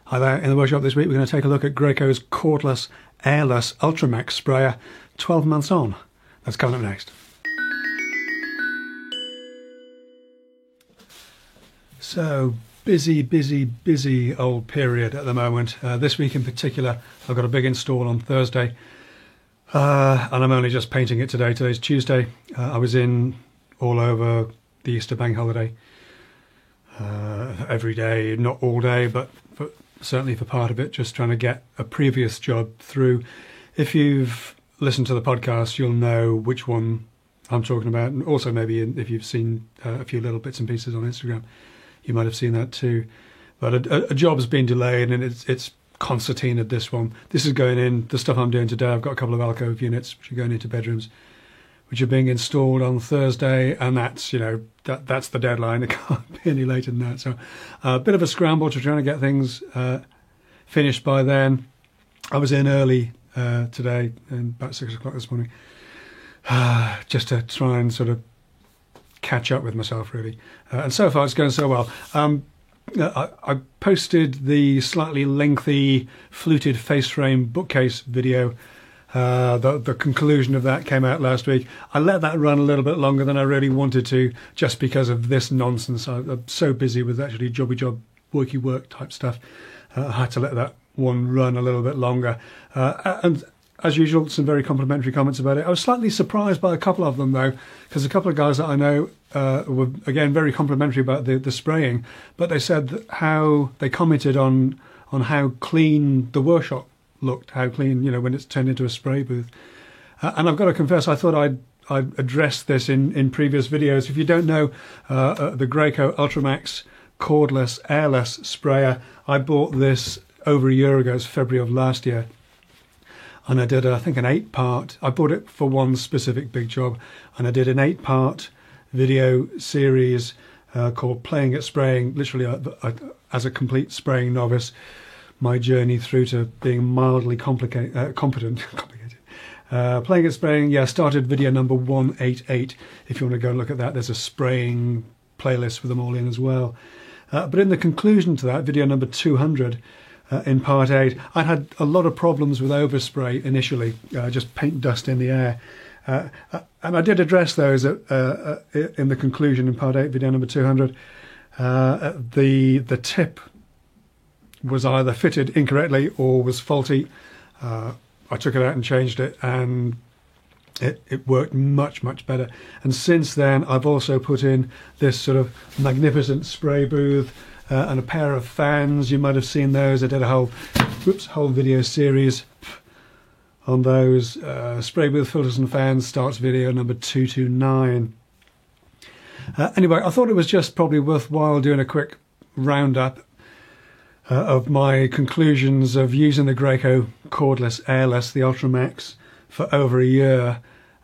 Hi there, in the workshop this week we're going to take a look at Graco's cordless, airless Ultramax sprayer 12 months on. That's coming up next. So, busy old period at the moment. This week in particular I've got a big install on Thursday and I'm only just painting it today. Today's Tuesday. I was in all over the Easter bank holiday every day, not all day, but certainly for part of it, just trying to get a previous job through. If you've listened to the podcast, you'll know which one I'm talking about, and also maybe if you've seen a few little bits and pieces on Instagram, you might have seen that too. But a job's been delayed, and it's concertinaed this one. This is going in, the stuff I'm doing today, I've got a couple of alcove units which are going into bedrooms, which are being installed on Thursday, and that's, that's the deadline. It can't be any later than that. So a bit of a scramble to trying to get things finished by then. I was in early today, about 6 o'clock this morning, just to try and sort of catch up with myself, really. And so far it's going so well. I posted the slightly lengthy fluted face frame bookcase video. The conclusion of that came out last week. I let that run a little bit longer than I really wanted to, just because of this nonsense. I'm so busy with actually jobby job, worky work type stuff. I had to let that one run a little bit longer. And as usual, some very complimentary comments about it. I was slightly surprised by a couple of them, though, because a couple of guys that I know were, again, very complimentary about the spraying, but they said that they commented on how clean the workshop looked, how clean, when it's turned into a spray booth. And I've got to confess, I thought I'd addressed this in previous videos. If you don't know, the Graco Ultramax cordless, airless sprayer, I bought this over a year ago. It's February of last year. And I did, I think, an 8-part, I bought it for one specific big job, and I did an 8-part video series called Playing at Spraying, literally as a complete spraying novice, my journey through to being mildly competent. Playing at Spraying, started video number 188. If you want to go and look at that, there's a spraying playlist with them all in as well. But in the conclusion to that, video number 200, in part 8, I had a lot of problems with overspray initially, just paint dust in the air. And I did address those in the conclusion in part 8, video number 200. The tip was either fitted incorrectly or was faulty. I took it out and changed it, and it worked much better. And since then I've also put in this sort of magnificent spray booth and a pair of fans. You might have seen those. I did a whole video series on those. Spray booth, filters and fans starts video number 229. Anyway, I thought it was just probably worthwhile doing a quick roundup of my conclusions of using the Graco cordless, airless, the Ultramax, for over a year,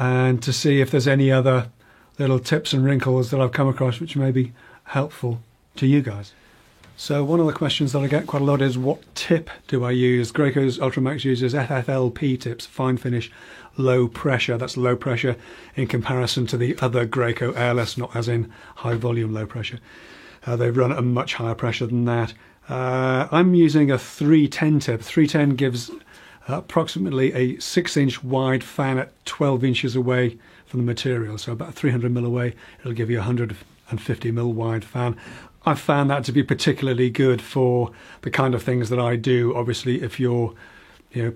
and to see if there's any other little tips and wrinkles that I've come across which may be helpful to you guys. So one of the questions that I get quite a lot is, what tip do I use? Graco's Ultramax uses FFLP tips, fine finish, low pressure. That's low pressure in comparison to the other Graco airless, not as in high volume low pressure. They run at a much higher pressure than that. I'm using a 310 tip. 310 gives approximately a 6-inch wide fan at 12 inches away from the material. So about 300 mil away, it'll give you a 150 mil wide fan. I've found that to be particularly good for the kind of things that I do. Obviously, if you're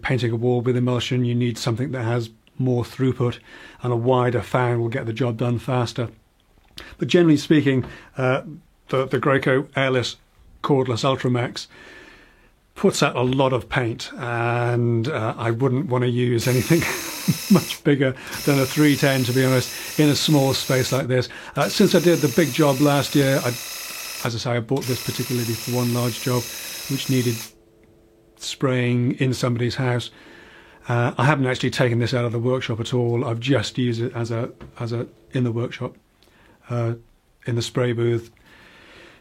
painting a wall with emulsion, you need something that has more throughput, and a wider fan will get the job done faster. But generally speaking, the Graco airless cordless Ultramax puts out a lot of paint, and I wouldn't want to use anything much bigger than a 310, to be honest, in a small space like this. Since I did the big job last year, as I say, I bought this particularly for one large job which needed spraying in somebody's house. I haven't actually taken this out of the workshop at all. I've just used it as a in the workshop, in the spray booth,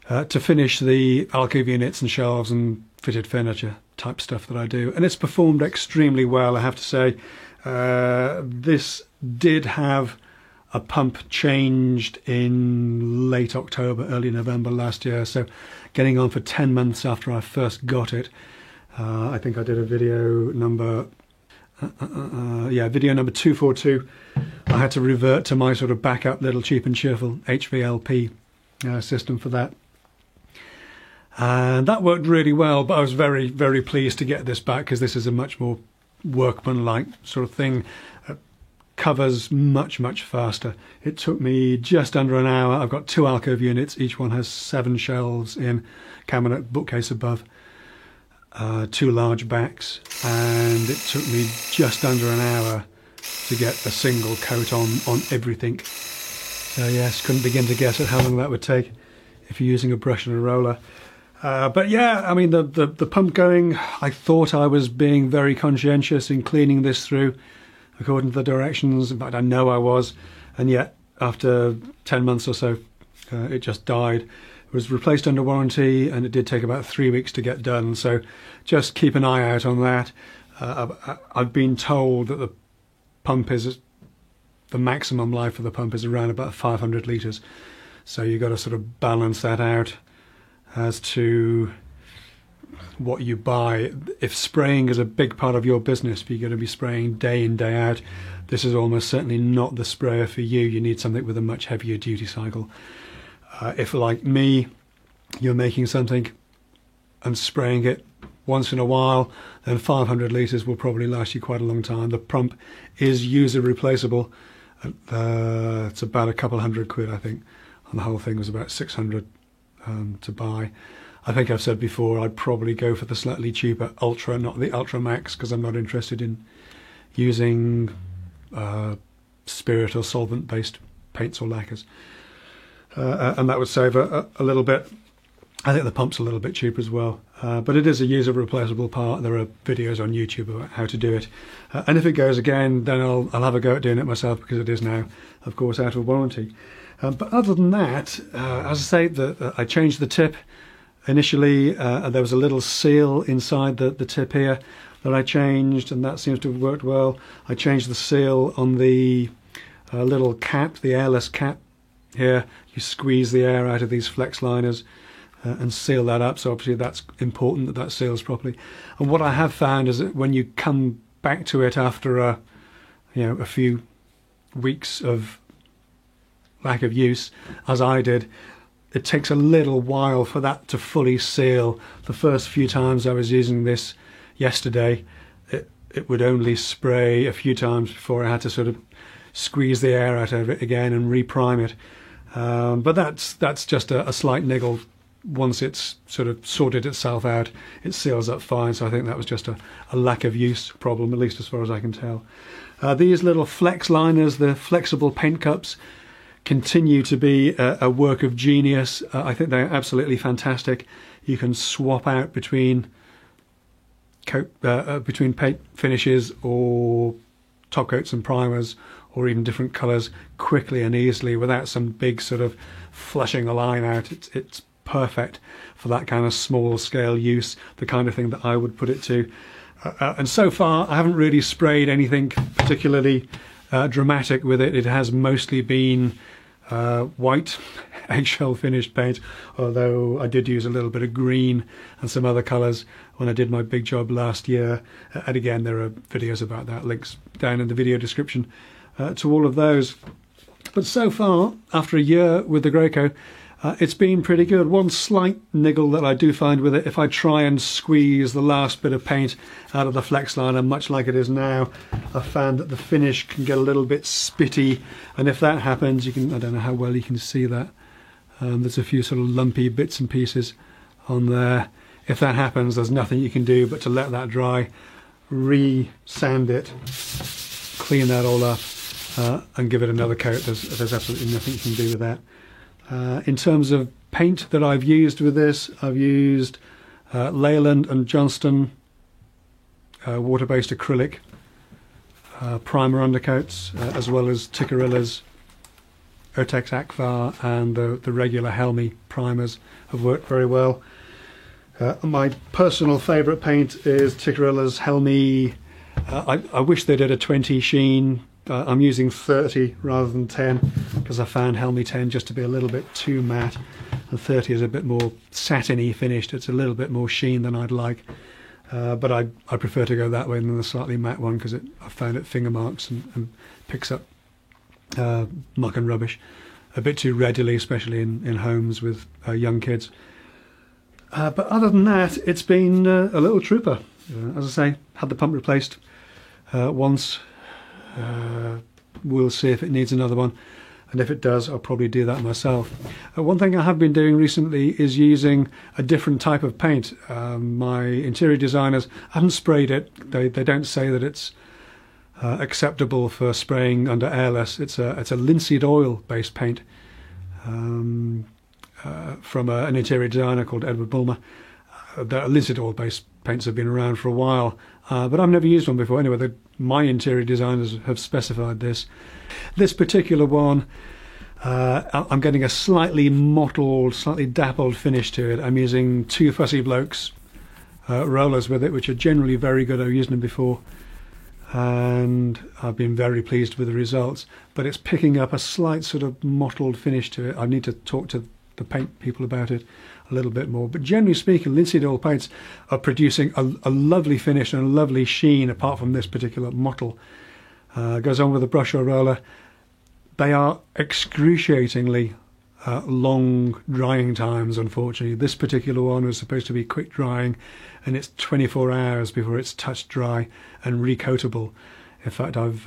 to finish the alcove units and shelves and fitted furniture type stuff that I do, and it's performed extremely well, I have to say. This did have a pump changed in late October, early November last year, so getting on for 10 months after I first got it. I think I did a video number, video number 242. I had to revert to my sort of backup little cheap and cheerful HVLP system for that. And that worked really well, but I was very, very pleased to get this back because this is a much more workmanlike sort of thing. Covers much, much faster. It took me just under an hour. I've got 2 alcove units. Each one has 7 shelves in, cabinet, bookcase above, 2 large backs, and it took me just under an hour to get a single coat on everything. So yes, couldn't begin to guess at how long that would take if you're using a brush and a roller. But yeah, I mean, the pump going, I thought I was being very conscientious in cleaning this through according to the directions. In fact, I know I was, and yet after 10 months or so, it just died. It was replaced under warranty, and it did take about 3 weeks to get done, so just keep an eye out on that. I've been told that the pump is, the maximum life of the pump is around about 500 litres, so you've got to sort of balance that out as to what you buy. If spraying is a big part of your business, if you're going to be spraying day in, day out, this is almost certainly not the sprayer for you. You need something with a much heavier duty cycle. If, like me, you're making something and spraying it once in a while, then 500 litres will probably last you quite a long time. The pump is user replaceable. It's about a couple £100, I think, and the whole thing was about 600 to buy. I think I've said before I'd probably go for the slightly cheaper Ultra, not the Ultra Max, because I'm not interested in using spirit or solvent based paints or lacquers, and that would save a little bit. I think the pump's a little bit cheaper as well, but it is a user replaceable part. There are videos on YouTube about how to do it, and if it goes again, then I'll have a go at doing it myself, because it is now, of course, out of warranty. But other than that, as I say, I changed the tip. Initially, there was a little seal inside the tip here that I changed, and that seems to have worked well. I changed the seal on the little cap, the airless cap here. You squeeze the air out of these flex liners and seal that up, so obviously that's important that seals properly. And what I have found is that when you come back to it after a few weeks of lack of use, as I did, it takes a little while for that to fully seal. The first few times I was using this yesterday, it would only spray a few times before I had to sort of squeeze the air out of it again and reprime it. But that's just a slight niggle. Once it's sort of sorted itself out, it seals up fine. So I think that was just a lack of use problem, at least as far as I can tell. These little flex liners, the flexible paint cups, continue to be a work of genius. I think they're absolutely fantastic. You can swap out between paint finishes or top coats and primers, or even different colours, quickly and easily without some big sort of flushing a line out. It's perfect for that kind of small scale use, the kind of thing that I would put it to. And so far I haven't really sprayed anything particularly dramatic with it. It has mostly been white eggshell finished paint, although I did use a little bit of green and some other colours when I did my big job last year. And again, there are videos about that, links down in the video description to all of those. But so far, after a year with the Graco, it's been pretty good. One slight niggle that I do find with it, if I try and squeeze the last bit of paint out of the flex liner, much like it is now, I found that the finish can get a little bit spitty, and if that happens, you can, I don't know how well you can see that, there's a few sort of lumpy bits and pieces on there. If that happens, there's nothing you can do but to let that dry, re-sand it, clean that all up, and give it another coat. There's absolutely nothing you can do with that. In terms of paint that I've used with this, I've used Leyland and Johnston water-based acrylic primer undercoats, as well as Tikkurila's Urtex Akvar, and the regular Helmi primers have worked very well. My personal favourite paint is Tikkurila's Helmi. I wish they did a 20 sheen, I'm using 30 rather than 10 because I found Helmy 10 just to be a little bit too matte, and 30 is a bit more satiny finished. It's a little bit more sheen than I'd like, but I prefer to go that way than the slightly matte one because I found it finger marks and picks up muck and rubbish a bit too readily, especially in homes with young kids. But other than that, it's been a little trooper. As I say, had the pump replaced once. We'll see if it needs another one, and if it does, I'll probably do that myself. One thing I have been doing recently is using a different type of paint. My interior designers haven't sprayed it. They don't say that it's acceptable for spraying under airless. It's a linseed oil based paint from an interior designer called Edward Bulmer. The linseed oil based paints have been around for a while, but I've never used one before. Anyway, my interior designers have specified this. This particular one, I'm getting a slightly mottled, slightly dappled finish to it. I'm using Two Fussy Blokes rollers with it, which are generally very good. I've used them before, and I've been very pleased with the results. But it's picking up a slight sort of mottled finish to it. I need to talk to the paint people about it a little bit more, but generally speaking, linseed oil paints are producing a lovely finish and a lovely sheen apart from this particular mottle. Goes on with a brush or roller. They are excruciatingly long drying times, unfortunately. This particular one was supposed to be quick drying, and it's 24 hours before it's touch dry and recoatable. In fact, I've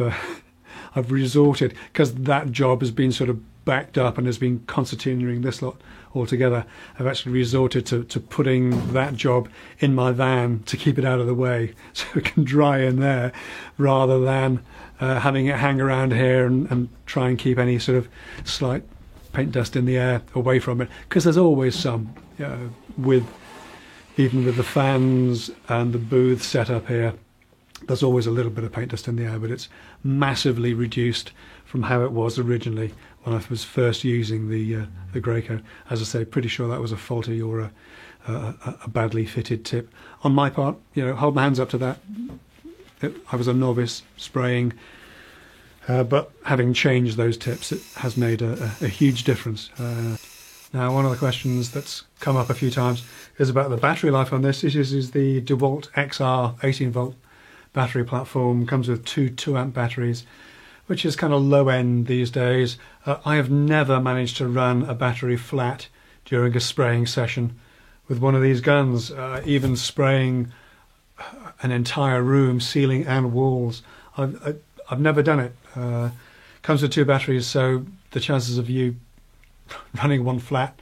resorted, because that job has been sort of backed up and has been concertinaing this lot altogether. I've actually resorted to putting that job in my van to keep it out of the way so it can dry in there, rather than having it hang around here and try and keep any sort of slight paint dust in the air away from it, because there's always some, even with the fans and the booth set up here. There's always a little bit of paint dust in the air, but it's massively reduced from how it was originally when I was first using the Graco. As I say, pretty sure that was a faulty or a badly fitted tip on my part. Hold my hands up to that. I was a novice spraying, but having changed those tips, it has made a huge difference. Now, one of the questions that's come up a few times is about the battery life on this. This is the DeWalt XR 18-volt battery platform. Comes with two 2-amp batteries, which is kind of low end these days. I have never managed to run a battery flat during a spraying session with one of these guns, even spraying an entire room, ceiling and walls. I've never done it. Comes with two batteries, so the chances of you running one flat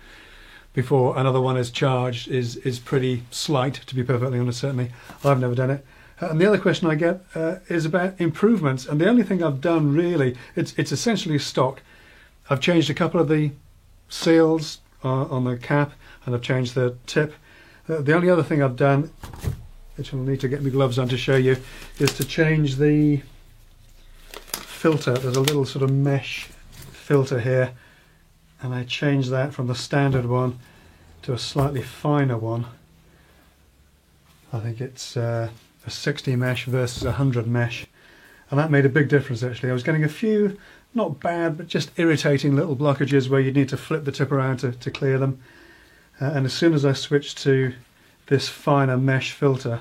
before another one is charged is pretty slight, to be perfectly honest. Certainly I've never done it. And the other question I get is about improvements, and the only thing I've done really, it's essentially stock. I've changed a couple of the seals on the cap, and I've changed the tip. The only other thing I've done, which I'll need to get my gloves on to show you, is to change the filter. There's a little sort of mesh filter here, and I changed that from the standard one to a slightly finer one. I think it's a 60 mesh versus 100 mesh, and that made a big difference actually. I was getting a few, not bad, but just irritating little blockages where you'd need to flip the tip around to clear them. And as soon as I switched to this finer mesh filter,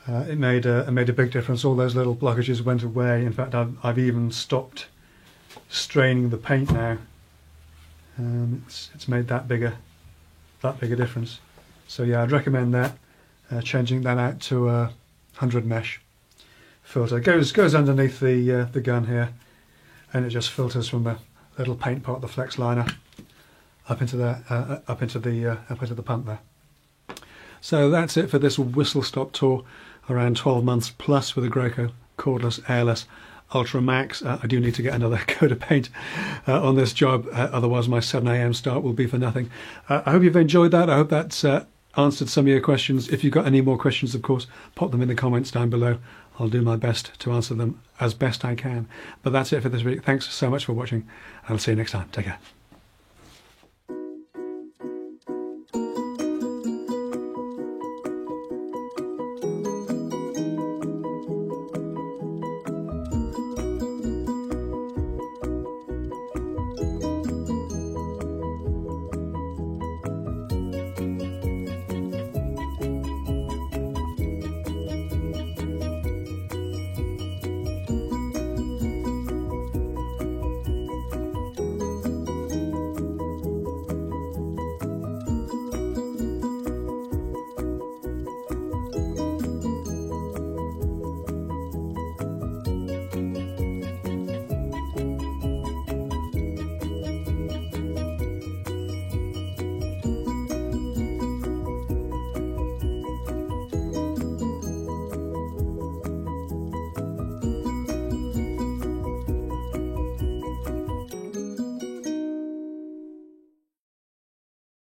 it made a big difference. All those little blockages went away. In fact, I've even stopped straining the paint now. It's made that big a difference. So yeah, I'd recommend that. Changing that out to a 100 mesh filter. Goes underneath the gun here, and it just filters from a little paint pot, the flex liner, up into the pump there. So that's it for this whistle stop tour around 12 months plus with a Graco cordless airless Ultra Max. I do need to get another coat of paint on this job, otherwise my 7 AM start will be for nothing. I hope you've enjoyed that. I hope that's answered some of your questions. If you've got any more questions, of course, pop them in the comments down below. I'll do my best to answer them as best I can. But that's it for this week. Thanks so much for watching. I'll see you next time. Take care.